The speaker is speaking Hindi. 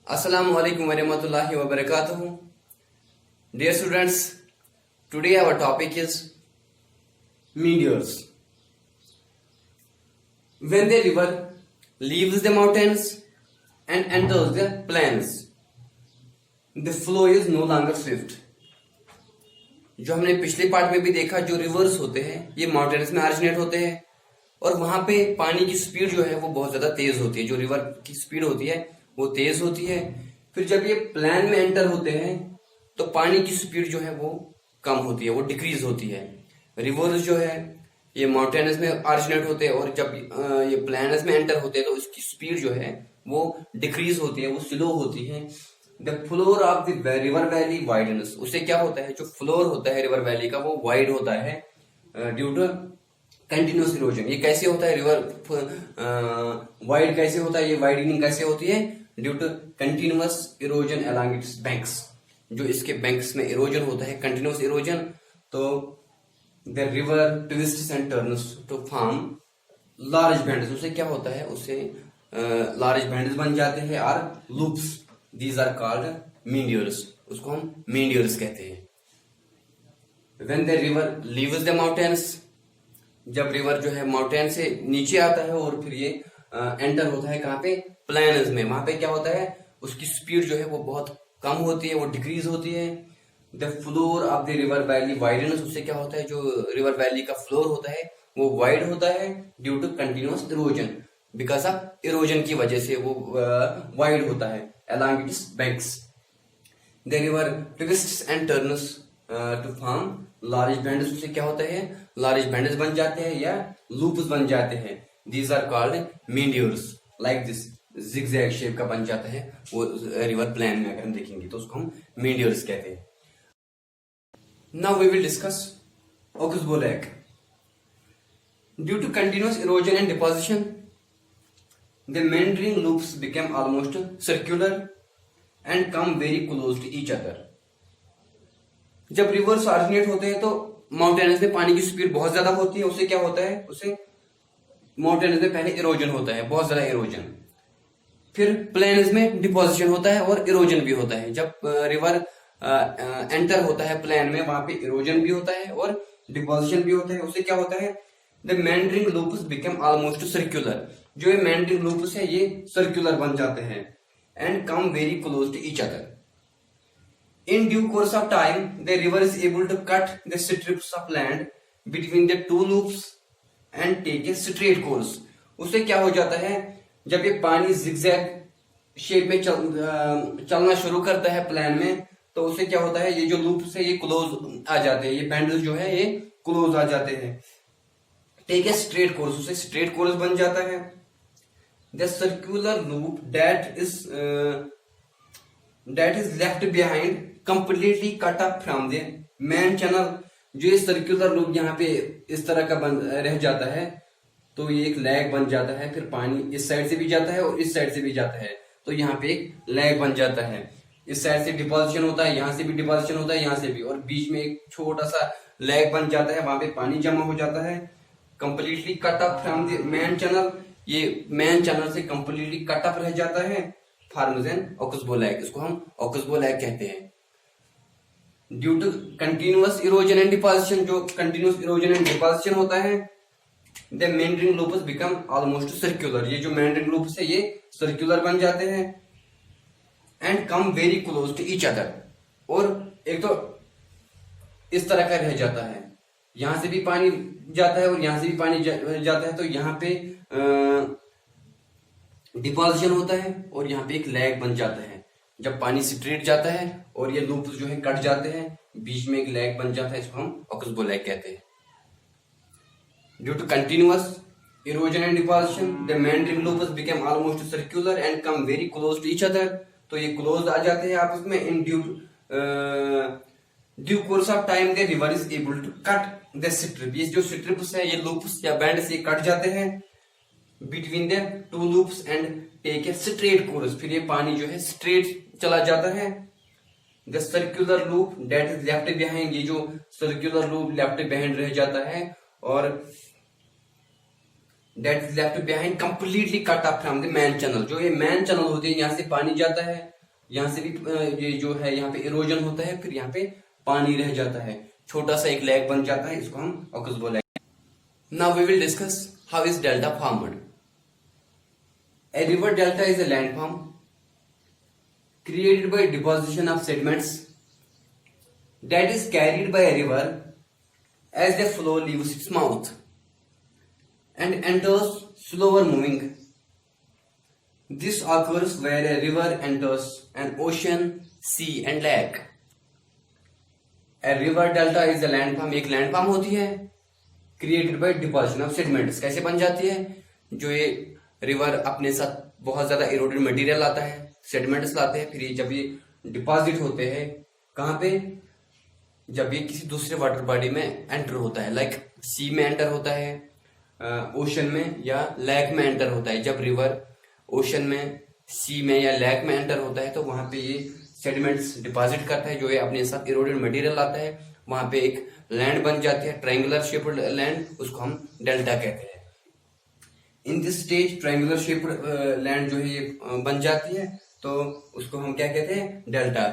Assalamu alaikum warahmatullahi wabarakatuh. Dear students, today our topic is meteors. When the river leaves the mountains and enters the plains, the flow is no longer swift. जो हमने पिछले पार्ट में भी देखा, जो रिवर्स होते हैं ये माउंटेन्स में ऑरिजिनेट होते हैं और वहां पे पानी की स्पीड जो है वो बहुत ज्यादा तेज होती है। जो रिवर की स्पीड होती है वो तेज होती है। फिर जब ये प्लेन में एंटर होते हैं तो पानी की स्पीड जो है वो कम होती है, वो डिक्रीज होती है। रिवर्स जो है ये माउंटेन्स में ऑरिजिनेट होते हैं और जब ये प्लेन्स में एंटर होते हैं तो इसकी स्पीड जो है वो डिक्रीज होती है, वो स्लो होती है। The floor of the river valley wideness, उससे क्या होता है, जो फ्लोर होता है रिवर वैली का वो वाइड होता है ड्यू टू कंटिन्यूस इरोजन। ये कैसे होता है, रिवर वाइड कैसे होता है, ये वाइडनिंग कैसे होती है, due to continuous erosion along its banks. जो इसके बैंक्स में इरोजन होता है, कंटिन्यूस इरोजन, तो the river twists and turns to form large bends. उससे क्या होता है, उससे लार्ज बैंड्स बन जाते हैं और loops, these are called meanders. उसको हम मीटियर्स कहते हैं। When the river leaves the mountains, जब रिवर जो है माउंटेन से नीचे आता है और फिर ये एंटर होता है कहाँ पे, प्लेन्स में, वहां पे क्या होता है, उसकी स्पीड जो है वो बहुत कम होती है, वो डिक्रीज होती है। The floor of the river valley wideness, उससे क्या होता है, जो रिवर वैली का फ्लोर होता है वो वाइड होता है due to continuous erosion, because of erosion की वजह से वो वाइड होता है along its banks. The river twists and turns to form large bands. उससे क्या होता है, लार्ज बैंड्स बन जाते हैं या लूप्स बन जाते हैं। These are called meteors. Like this zigzag shape का बन जाता है वो रिवर प्लेन में, अगर हम देखेंगे तो उसको हम meteors कहते हैं। Now we will discuss Oxbow Lake. Due to continuous erosion and deposition, the meandering loops became almost circular and come very close to each other. जब रिवर्स ऑरिजिनेट होते हैं तो माउंटेन्स में पानी की स्पीड बहुत ज्यादा होती है। उससे क्या होता है, उससे माउंटेन्स में पहले इरोजन होता है, बहुत ज्यादा इरोजन, फिर प्लेन्स में डिपोजिशन होता है और इरोजन भी होता है। जब रिवर एंटर होता है प्लेन में, वहां पे इरोजन भी होता है और डिपोजिशन भी होता है। उससे क्या होता है, the meandering loops become almost circular. जो ये मेंडरिंग लूप्स है ये सर्क्यूलर बन जाते हैं and come very close to each other. In due course of time the river is able to cut the strips of land between the two loops and take a straight course. उससे क्या हो जाता है, जब ये पानी जिगजैग शेप में चलना शुरू करता है प्लेन में, तो उससे क्या होता है, ये जो लूप्स है ये क्लोज आ जाते हैं, ये बैंडल्स जो है ये क्लोज आ जाते हैं। टेक ए स्ट्रेट कोर्स, उससे स्ट्रेट कोर्स बन जाता है। The circular loop that is left behind completely cut up from the main channel. जो ये सर्क्यूलर लूप यहाँ पे इस तरह का रह जाता है तो ये एक लैग बन जाता है, फिर पानी इस साइड से भी जाता है और इस साइड से भी जाता है, तो यहाँ पे एक लैग बन जाता है। इस साइड से डिपोजिशन होता है, यहाँ से भी डिपोजिशन होता है, यहाँ से भी, और बीच में एक छोटा सा लैग बन जाता है, वहां पे पानी जमा हो जाता है। Completely cut up from the main channel, ये मेन चैनल से कंप्लीटली कट अप रह जाता है, फॉर्म्स एन ऑक्सबो लैग। इसको हम ऑक्सबो लैग कहते हैं। Due to continuous erosion and deposition, जो कंटिन्यूअस इरोजन एंड डिपोजिशन होता है, the meandering loops become almost circular. ये जो मेंडरिंग लूप्स है ये सर्क्यूलर बन जाते हैं and come very close to each other. और एक तो इस तरह का रह जाता है, यहां से भी पानी जाता है और यहां से भी पानी जाता है, तो यहाँ पे डिपोजिशन होता है और यहाँ पे एक लैग बन जाता है। जब पानी स्ट्रेट जाता है और ये लूप जो है कट जाते हैं, बीच में एक लैग बन जाता है, इसको हम ऑक्सबो लैग कहते हैं। Due to continuous erosion and deposition the meandering loops become almost circular and come very close to each other. तो ये क्लोज आ जाते हैं आपस में। In due course of time the river is able to cut the strip. ये जो स्ट्रिप्स है ये लूप्स या बैंड से कट जाते हैं between the two loops and take a straight course. फिर ये पानी जो है स्ट्रेट चला जाता है। The circular loop that is left behind, ये जो सर्क्यूलर लूप लेफ्ट बिहाइंड रह जाता है और that is left behind completely cut up from the main channel. जो ये मेन चैनल होती है, यहाँ से पानी जाता है यहाँ से भी ये जो है यहाँ पे इरोजन होता है, फिर यहाँ पे पानी रह जाता है, छोटा सा एक लेक बन जाता है, इसको हम oxbow lake. Now we will discuss how is delta formed. A river delta is a landform created by deposition of sediments that is carried by a river as the flow leaves its mouth and enters slower moving. This occurs where a river enters an ocean, sea and lake. A river delta is a landform, एक landform होती है created by deposition of sediments। कैसे बन जाती है? जो ये रिवर अपने साथ बहुत ज्यादा इरोडेड मटेरियल लाता है, सेडिमेंट्स लाते हैं, फिर ये जब ये डिपॉजिट होते हैं कहाँ पे, जब ये किसी दूसरे वाटर बॉडी में एंटर होता है, लाइक सी में एंटर होता है, ओशन में या लेक में एंटर होता है। जब रिवर ओशन में, सी में या लेक में एंटर होता है तो वहां पे ये सेडिमेंट्स डिपॉजिट करता है, जो ये अपने साथ इरोडेड मटेरियल लाता है, वहां पे एक लैंड बन जाती है, ट्रायंगुलर शेप्ड लैंड, उसको हम डेल्टा कहते हैं। In this stage triangular shaped land जो है ये बन जाती है, तो उसको हम क्या कहते हैं? डेल्टा।